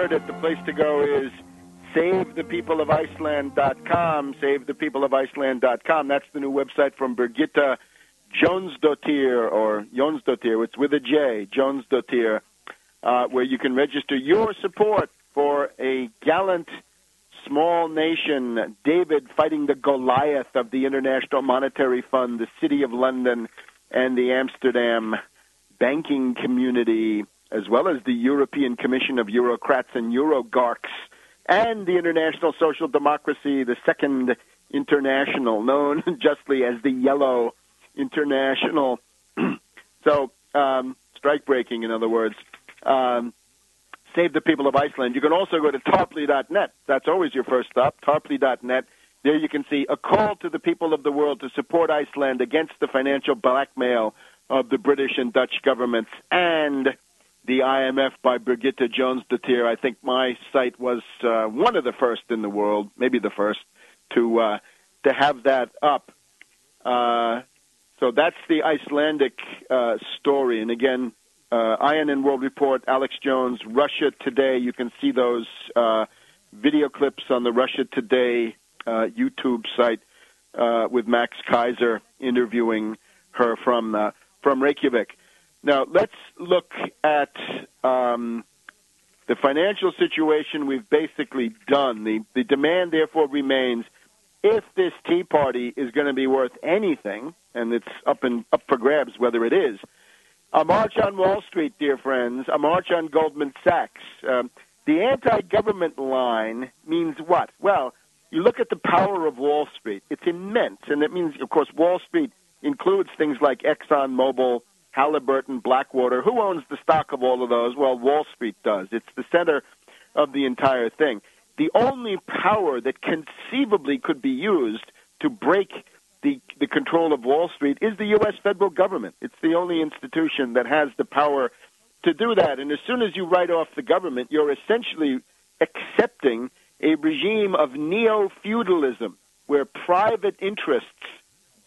heard it, the place to go is SaveThePeopleOfIceland.com, SaveThePeopleOfIceland.com. That's the new website from Birgitta Jonsdottir, or Jonsdottir, it's with a J, Jonsdottir, where you can register your support for a gallant small nation, David fighting the Goliath of the International Monetary Fund, the City of London, and the Amsterdam banking community, as well as the European Commission of Eurocrats and Eurogarchs, and the International Social Democracy, the Second International, known justly as the Yellow International. So, strike-breaking, in other words. Save the People of Iceland. You can also go to tarpley.net. That's always your first stop, tarpley.net. There you can see a call to the people of the world to support Iceland against the financial blackmail of the British and Dutch governments, and the IMF by Birgitta Jonsdottir. I think my site was one of the first in the world, maybe the first, to have that up. So that's the Icelandic story. And again, INN World Report, Alex Jones, Russia Today. You can see those video clips on the Russia Today YouTube site with Max Kaiser interviewing her from Reykjavik. Now, let's look at the financial situation we've basically done. The demand, therefore, remains, if this Tea Party is going to be worth anything, and it's up for grabs whether it is, a march on Wall Street, dear friends, a march on Goldman Sachs. The anti-government line means what? Well, you look at the power of Wall Street. It's immense, and it means, of course, Wall Street includes things like ExxonMobil, Halliburton, Blackwater. Who owns the stock of all of those? Well, Wall Street does. It's the center of the entire thing. The only power that conceivably could be used to break the control of Wall Street is the U.S. federal government. It's the only institution that has the power to do that. And as soon as you write off the government, you're essentially accepting a regime of neo-feudalism where private interests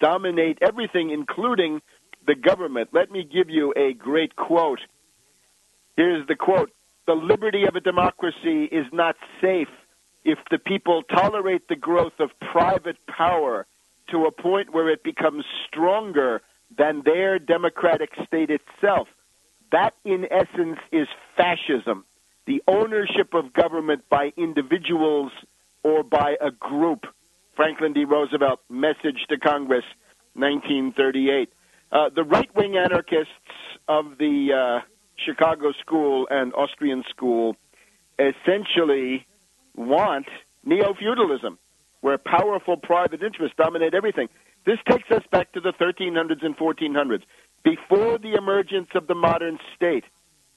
dominate everything, including the government. Let me give you a great quote. Here's the quote. "The liberty of a democracy is not safe if the people tolerate the growth of private power to a point where it becomes stronger than their democratic state itself. That, in essence, is fascism, the ownership of government by individuals or by a group." Franklin D. Roosevelt, Message to Congress, 1938. The right-wing anarchists of the Chicago School and Austrian School essentially want neo-feudalism, where powerful private interests dominate everything. This takes us back to the 1300s and 1400s, before the emergence of the modern state,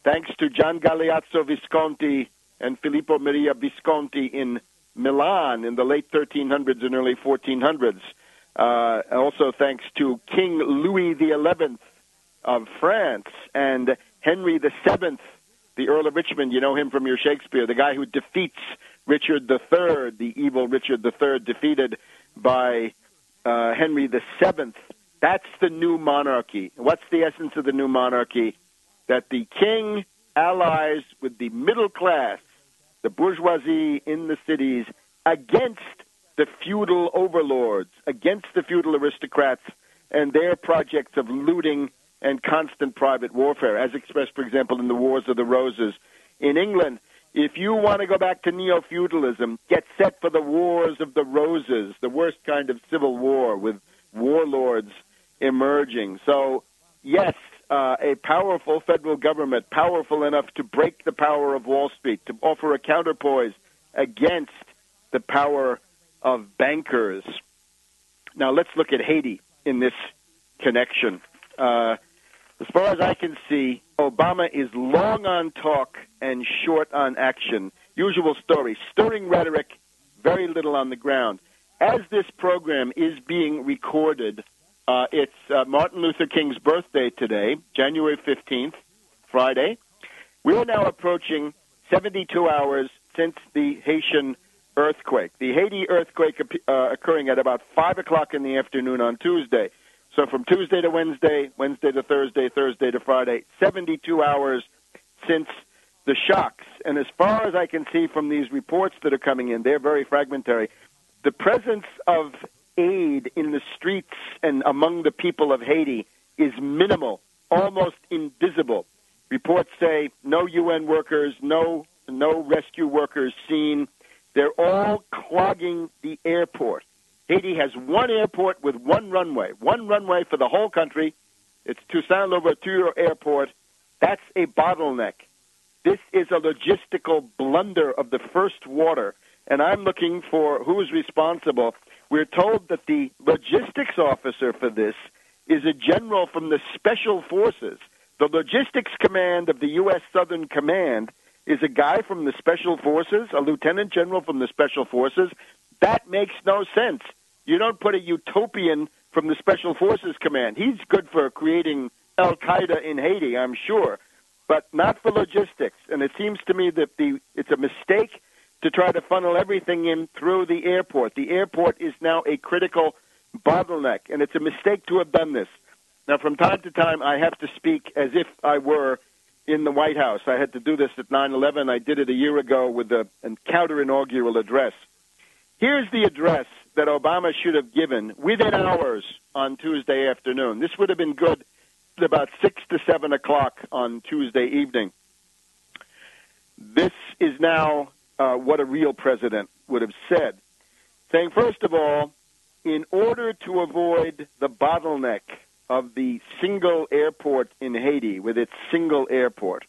thanks to Gian Galeazzo Visconti and Filippo Maria Visconti in Milan in the late 1300s and early 1400s. Also thanks to King Louis XI of France and Henry VII, the Earl of Richmond. You know him from your Shakespeare, the guy who defeats Richard III, the evil Richard III, defeated by Henry VII. That's the new monarchy. What's the essence of the new monarchy? That the king allies with the middle class, the bourgeoisie in the cities, against the feudal overlords, against the feudal aristocrats and their projects of looting and constant private warfare, as expressed, for example, in the Wars of the Roses. In England, if you want to go back to neo-feudalism, get set for the Wars of the Roses, the worst kind of civil war with warlords emerging. So, yes, a powerful federal government, powerful enough to break the power of Wall Street, to offer a counterpoise against the power of bankers. Now, let's look at Haiti in this connection. As far as I can see, Obama is long on talk and short on action. Usual story, stirring rhetoric, very little on the ground. As this program is being recorded, it's Martin Luther King's birthday today, January 15th, Friday. We're now approaching 72 hours since the Haitian earthquake. The Haiti earthquake occurring at about 5 o'clock in the afternoon on Tuesday. So from Tuesday to Wednesday, Wednesday to Thursday, Thursday to Friday, 72 hours since the shocks. And as far as I can see from these reports that are coming in, they're very fragmentary. The presence of aid in the streets and among the people of Haiti is minimal, almost invisible. Reports say no UN workers, no rescue workers seen. They're all clogging the airport. Haiti has one airport with one runway for the whole country. It's Toussaint Louverture Airport. That's a bottleneck. This is a logistical blunder of the first water, and I'm looking for who's responsible. We're told that the logistics officer for this is a general from the Special Forces. The logistics command of the U.S. Southern Command is a guy from the Special Forces, a lieutenant general from the Special Forces. That makes no sense. You don't put a utopian from the Special Forces Command. He's good for creating Al-Qaeda in Haiti, I'm sure, but not for logistics. And it seems to me that it's a mistake to try to funnel everything in through the airport. The airport is now a critical bottleneck, and it's a mistake to have done this. Now, from time to time, I have to speak as if I were in the White House. I had to do this at 9/11. I did it a year ago with a counter-inaugural address. Here's the address that Obama should have given within hours on Tuesday afternoon. This would have been good at about 6 to 7 o'clock on Tuesday evening. This is now what a real president would have said, saying, first of all, in order to avoid the bottleneck of the single airport in Haiti with its single airport,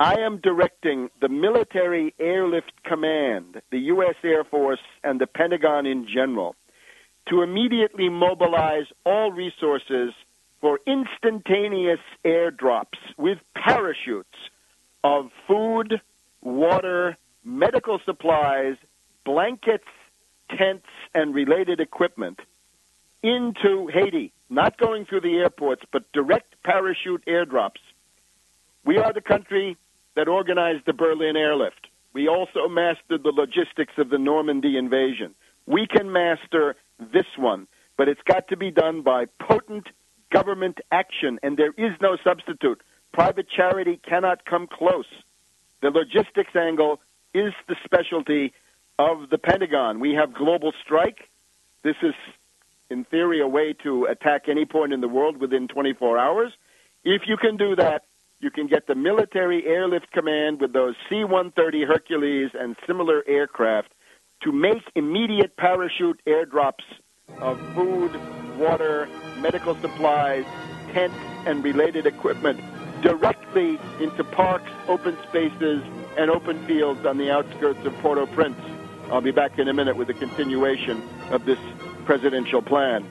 I am directing the Military Airlift Command, the U.S. Air Force, and the Pentagon in general to immediately mobilize all resources for instantaneous airdrops with parachutes of food, water, medical supplies, blankets, tents, and related equipment into Haiti, not going through the airports, but direct parachute airdrops. We are the country that organized the Berlin airlift. We also mastered the logistics of the Normandy invasion. We can master this one, but it's got to be done by potent government action, and there is no substitute. Private charity cannot come close. The logistics angle is the specialty of the Pentagon. We have global strike. This is, in theory, a way to attack any point in the world within 24 hours. If you can do that, you can get the Military Airlift Command with those C-130 Hercules and similar aircraft to make immediate parachute airdrops of food, water, medical supplies, tents, and related equipment directly into parks, open spaces, and open fields on the outskirts of Port-au-Prince. I'll be back in a minute with a continuation of this presidential plan.